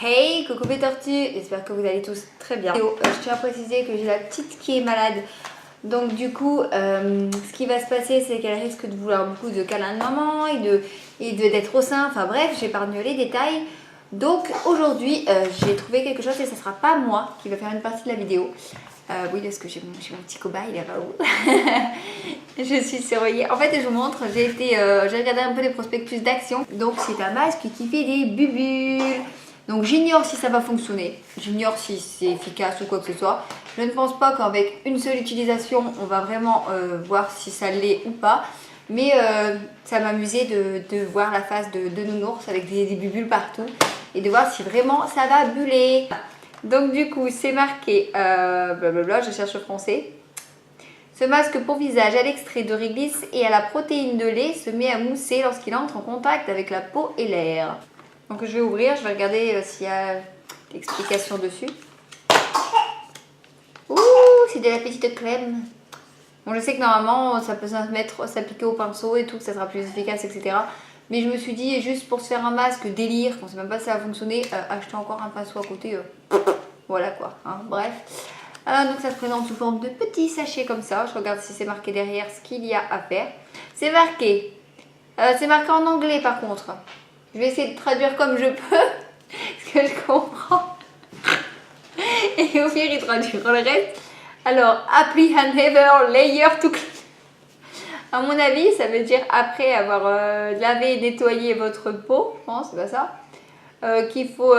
Hey, coucou mes tortues, j'espère que vous allez tous très bien. Je tiens à préciser que j'ai la petite qui est malade. Donc du coup, ce qui va se passer, c'est qu'elle risque de vouloir beaucoup de câlins de maman et d'être au sein. Enfin bref, j'épargne les détails. Donc aujourd'hui, j'ai trouvé quelque chose et ce ne sera pas moi qui va faire une partie de la vidéo. Oui, parce que j'ai mon petit cobaye là-bas où je suis surveillée. En fait, je vous montre, j'ai regardé un peu les prospectus d'Action. Donc c'est un masque qui fait des bulles. Donc j'ignore si ça va fonctionner, j'ignore si c'est efficace ou quoi que ce soit. Je ne pense pas qu'avec une seule utilisation, on va vraiment voir si ça l'est ou pas. Mais ça m'amusait de voir la face de nounours avec des bulles partout et de voir si vraiment ça va buller. Donc du coup, c'est marqué, blablabla, je cherche le français. Ce masque pour visage à l'extrait de réglisse et à la protéine de lait se met à mousser lorsqu'il entre en contact avec la peau et l'air. Donc je vais ouvrir, je vais regarder s'il y a l'explication dessus. Ouh, c'est de la petite crème. Bon, je sais que normalement ça peut s'appliquer au pinceau et tout, que ça sera plus efficace, etc. Mais je me suis dit, juste pour se faire un masque délire, on ne sait même pas si ça va fonctionner, acheter encore un pinceau à côté. Voilà quoi, hein, bref. Donc ça se présente sous forme de petits sachets comme ça. Je regarde si c'est marqué derrière ce qu'il y a à faire. C'est marqué en anglais par contre. Je vais essayer de traduire comme je peux, ce que je comprends. Et au pire, il traduira le reste. Alors, apply and ever layer to clean. À mon avis, ça veut dire après avoir lavé et nettoyé votre peau. Non, c'est pas ça. Qu'il faut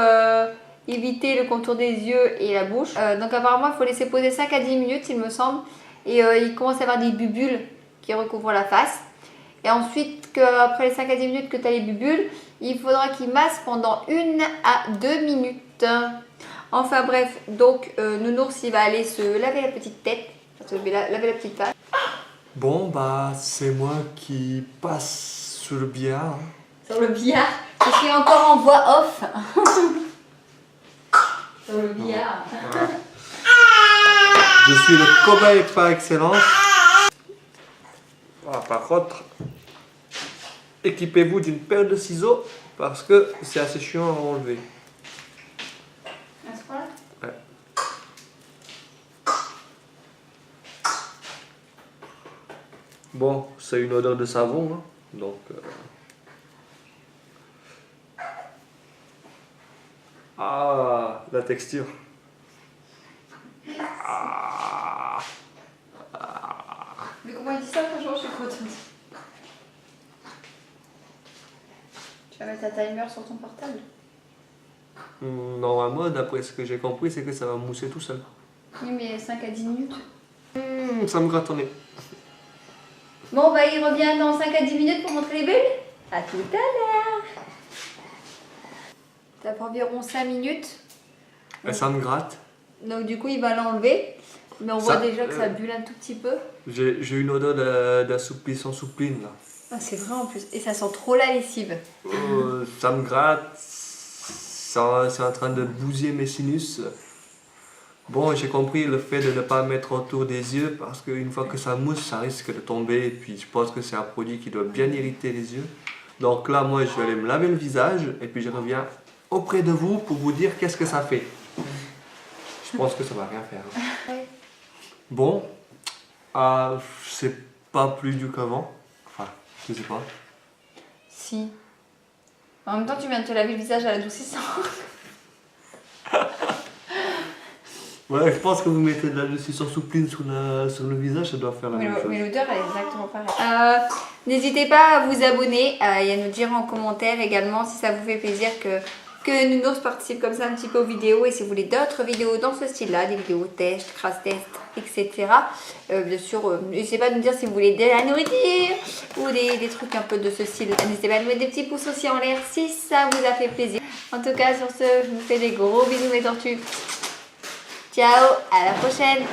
éviter le contour des yeux et la bouche. Donc apparemment, il faut laisser poser 5 à 10 minutes, il me semble. Et il commence à avoir des bulles qui recouvrent la face. Et ensuite, après les 5 à 10 minutes que tu as les bulles, il faudra qu'il masse pendant 1 à 2 minutes. Enfin bref, donc Nounours il va aller se laver la petite tête, laver la petite face. Bon bah c'est moi qui passe sur le billard. Sur le billard. Je suis encore en voix off. Sur le billard. Voilà. Je suis le cobaye par excellence. Voilà, par contre, équipez-vous d'une paire de ciseaux parce que c'est assez chiant à enlever. À ce point-là ? Ouais. Bon, c'est une odeur de savon, hein, donc... Ah, la texture. Ah. Mais comment il dit ça, franchement, je suis contente. Tu vas mettre ta timer sur ton portable? Normalement, d'après ce que j'ai compris, c'est que ça va mousser tout seul. Oui, mais 5 à 10 minutes. Ça me gratte au nez. Bon, bah il revient dans 5 à 10 minutes pour montrer les bulles. À tout à l'heure. Ça fait environ 5 minutes. Et ça me gratte. Donc du coup, il va l'enlever. Mais on voit déjà que ça bulle un tout petit peu. J'ai une odeur d'assouplissant soupline là. Ah, c'est vrai en plus. Et ça sent trop la lessive. Ça me gratte. C'est en train de bousiller mes sinus. Bon, j'ai compris le fait de ne pas mettre autour des yeux parce qu'une fois que ça mousse, ça risque de tomber. Et puis je pense que c'est un produit qui doit bien irriter les yeux. Donc là, moi, je vais aller me laver le visage et puis je reviens auprès de vous pour vous dire qu'est-ce que ça fait. Je pense que ça va rien faire. Ouais. Bon, c'est pas plus dur qu'avant. Enfin, je sais pas. Si. En même temps, tu viens de te laver le visage à l'adoucissant. Ouais, je pense que vous mettez de l'adoucissant soupline sur le visage, ça doit faire la même chose. Mais l'odeur, elle est exactement pareille. N'hésitez pas à vous abonner et à nous dire en commentaire également si ça vous fait plaisir que Nounours participe comme ça un petit peu aux vidéos et si vous voulez d'autres vidéos dans ce style-là, des vidéos tests, crash tests, etc. Bien sûr, n'hésitez pas à nous dire si vous voulez de la nourriture ou des trucs un peu de ce style. N'hésitez pas à nous mettre des petits pouces aussi en l'air si ça vous a fait plaisir. En tout cas, sur ce, je vous fais des gros bisous mes tortues. Ciao, à la prochaine!